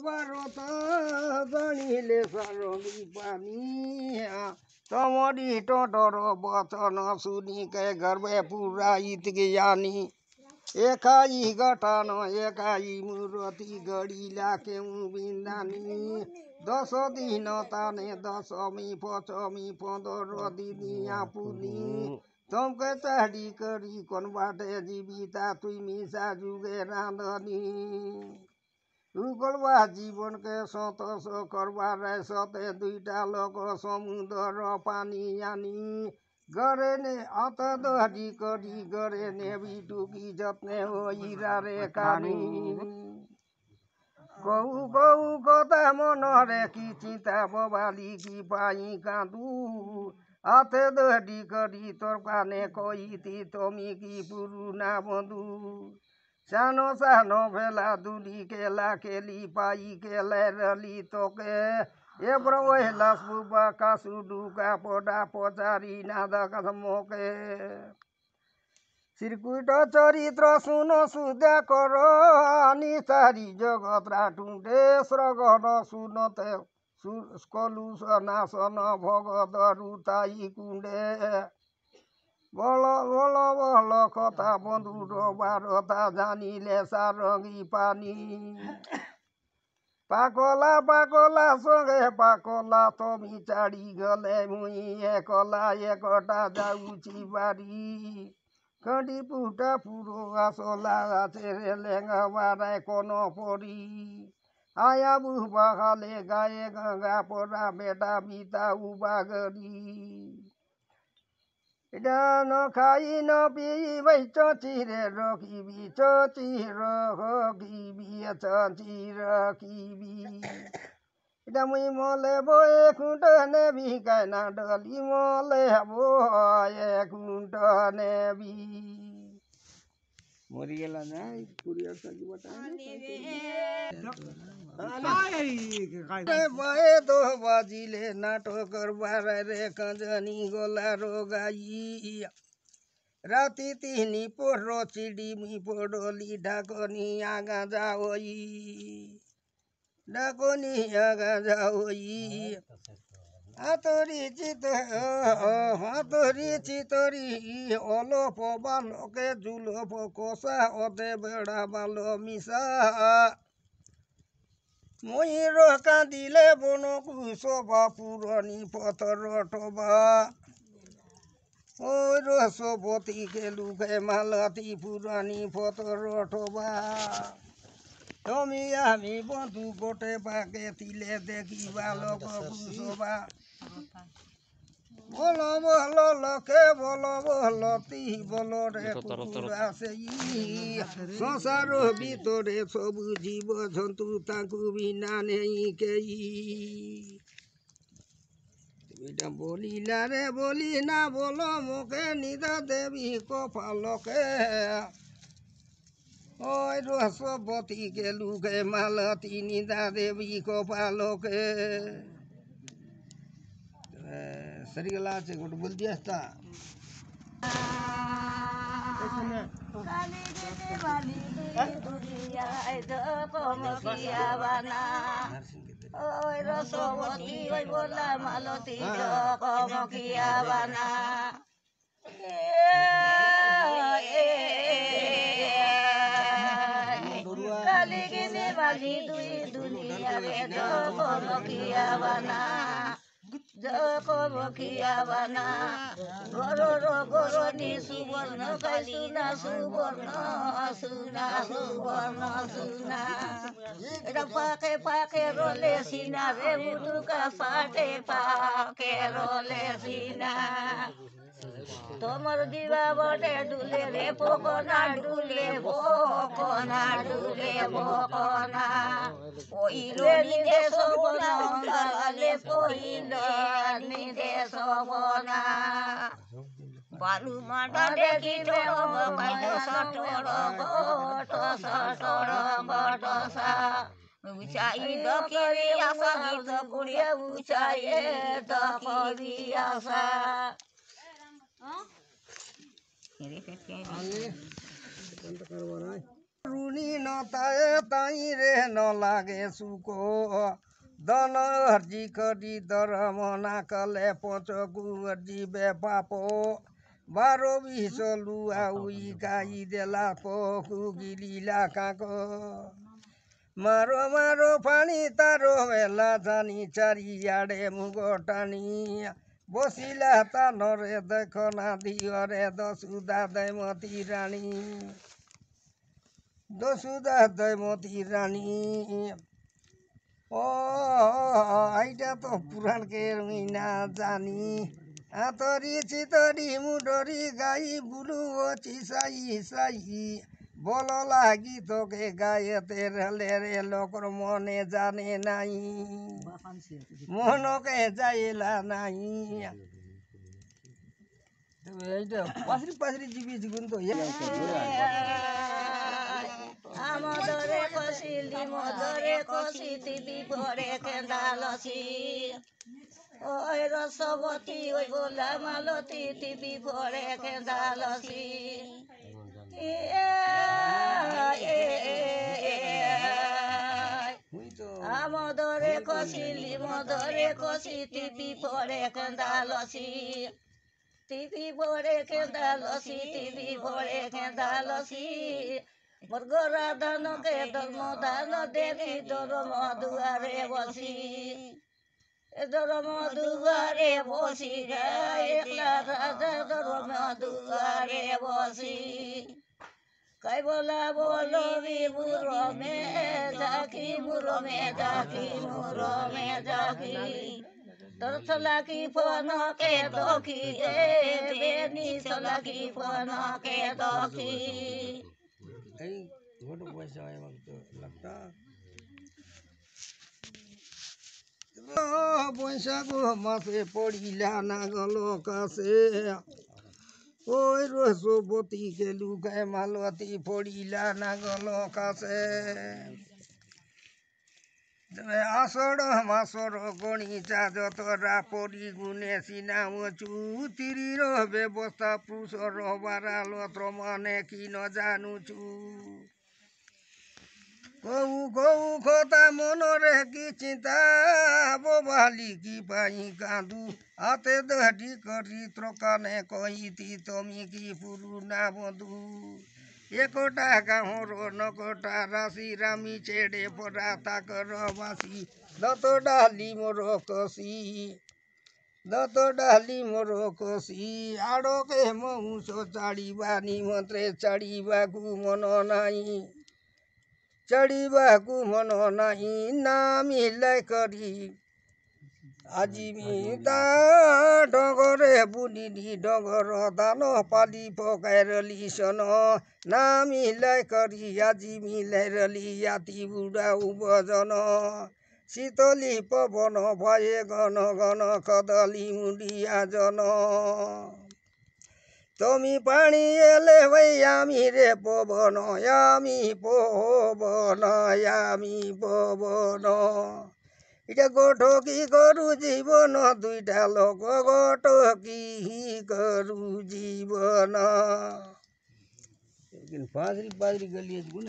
বারতা জানিলে সারণী পানী তমরি টটর বচন শুনিকে গর্বে পুরাইত জ্ঞানী একাই ঘটান একাই মূরতি গড়িলা কেউ বিন্দানী 10 দিন তানে দশমী পচমী 15 দিনিয়া পুনি তোমকে চাহি করি কোন বাটে জীবিতা তুই মিশা যুগে রাঁধনি উগলবা জীবনকে সতস করবার সতে 2টা লোক সমুদ্র পানি আনি গড়ে নে অত দহরি করি গড়ে নেবি টুকি যত্নে হইরা রে কানি কৌ কৌ কথা মনরে কি চিন্তা ববালি কি পাই কাঁদু হাতে দহরি করি তোর কানে কইতি তুমি কি পুরুনা বন্ধু সানো সানো ভেলা দুলি কেলা কেলি পাই কেলে রলি তোকে এবার ওহেলাস বুবা কাসু ডুকা পডা পচারি নাদা কাসমকে শ্রীকুট চরিত্র শুনো সুদে কর আনি সারি জগৎ রাটুডে শ্রগণ শুনতে কলুষনাশন ভগত রুতাই কুণ্ডে বল বল বল কথা বন্ধুর বারতা জানিলে সারঙ্গী পানি পাকলা পাকলা সঙ্গে পাকলা তুমি চাড়ি গলে মুই একলা একটা যাউছি বাড়ি খড়ি পুটা পুরো আসলা আছে লেঙ্গা বাড়ায় কোন পরি আয়া বুবা খালে গায়ে গঙ্গা পড়া বেটা বিতা উবাগরি ন খাই ন পিবি চিরে রকিবি চির রকিবি চির কিবি এটা মুই মলে বয়ে খুঁট নেবি কায়না ডলি মলে বয়ে খুঁট নেবি মরি গেল না কুড়িয়ার সাজিবাটা বয়ে তো বাজিলে নাটকর বারে কজনি গলা রোগাই রাতি 3 পড় চিড়ি মি পড়লি ঢাকনি আগা যাওই ডাকনি আগা যাওই হাতরি চিতরি অলপ বালকে জুলপ কষা অদে বেড়া বাল মিশা ময়ূর কাঁদিলে বন কুশবা পুরনি পথর টবা ওই রসবতী গেলুকে মালতী পুরানি পথর টবা তুমি আমি বন্ধু গোটে পাকে তিলে দেখি বালক কুশবা বলো বলো লোকে বলো বলতি বলো রে কুকুরা সেই সংসার ভিতরে সবু জীব জন্তু তাଙ୍କୁ বিনা নেই কেই এটা বলিলা রে বলি না বলো মুখে নিদা দেবী কপালকে ওই রসবতী গেলুকে মালতী নিদা দেবী কপালকে সরিগলা আছে গোটে বলতি আসতা ওই রসবতী ওই বলা মালতী কমকিয়া বানা কালি গিনি বালি দুই দুনিয়ারে কমকিয়া বানা কমকিয়া বানা গরর গরনি সুবর্ণ কালি না সুবর্ণ সুনা সুবর্ণ সুনা এটা পাকে পাকে রলে সিনা রে মুদুকা পাটে পাকে রলে সিনা তোমার দিবা বটে ডুলে রে পোকনা ডুলে বকনা ডুলে বকনা পইলো নিদে সবনা অঙ্গালে পইলো নিদে সবনা বালু মাটা দেখি পাইলো সটর গটসা উচাই দকিরি আসা গীত কুড়িয়ে উচাই দকিরি আসা रुनी नताए ताई रे नलागे सुको दन हर्जी करी दर मना कले पच गुर्जी बेपापो बारो बिस लुआ उई गाई देला पोकु गिलीला काको मारो मारो पानी तारो बेला जानी चारियाडे मुगटानी बसिला ता नरे देखना दियरे दसुदा दैमती रानी দসুদা দৈমতি রানী ও এইটা তো পুরাণকের মিনা জানি আতরি চিতরি মুডরি গাই বুলু ও চিসাই সাই বল লাগি তোকে গায়েতে রেলে রে লোকর মনে জানে নাই মনকে যাইলা নাই এইটা পাশরি পাশরি জিবি জিগুন তো আমদরে কষিলি মদরে কষিতি বিপরে কেন্দালসি ওই রসবতী ওই গোলা মালতী তিবি পরে কেন্দালসি আমদরে কষিলি মদরে কষিতি বিপরে কেন্দালসি তিবি পরে কেন্দালসি তিবি পরে কেন্দালসি মর্গরা দানকে ধর্ম দান দেবী ধর্ম দুয়ারে বসি ধর্ম দুয়ারে বসি একলা রাজা ধর্ম দুয়ারে বসি কাই বলা বলবি মুরমে জাকি মুরমে জাকি মুরমে জাকি তোর চলাকি ফনকে দখি বেনি চলাকি ফনকে দখি घोट पैसा तो लगता বৈশাখো মাসে পড়িলা না গল কাছে ওই রসবতীকে লুকায় মালতী পড়িলা না গল কাছে আসর মাসর গণিতা যতরা পরি গুণে সিনামচু তিরির ব্যবস্থা পুষর বারালত মানে কি ন জানুচু কৌ কৌ কথা মনরে কি চিন্তা বোবালি কি পাই কাঁদু হাতে দহটি করি ত্রকানে কইতি তুমি কি পুরুনা বধু একটা গাঁর নকটা রাশি রামি চেড়ে পড়া তাকর বাসি দত ডালি মোর কষি দত ডালি মোর কষি আড়কে মৌস চাড়িবা নিমন্ত্রে চাড়িবাকু মন নাই চড়িবাকু মন নাই না মিলাই করি আজি তা ডগরে বুনিনি ডগর দান পালি পকাই রলি সন না মিলাই করি আজি মিলাই রলি আতি বুড়া উবজন শীতলি পবন ভয়ে গণ গণ কদলি মুড়িয়া জন তুমি পানি এলে ভাই আমি রে পবন আমি পবন আমি পবন এটা গোট কি করু জীবন দুইটা লোক গোট কি করু জীবন পাঁচরি পাঁচরি গলিয়ে গুণ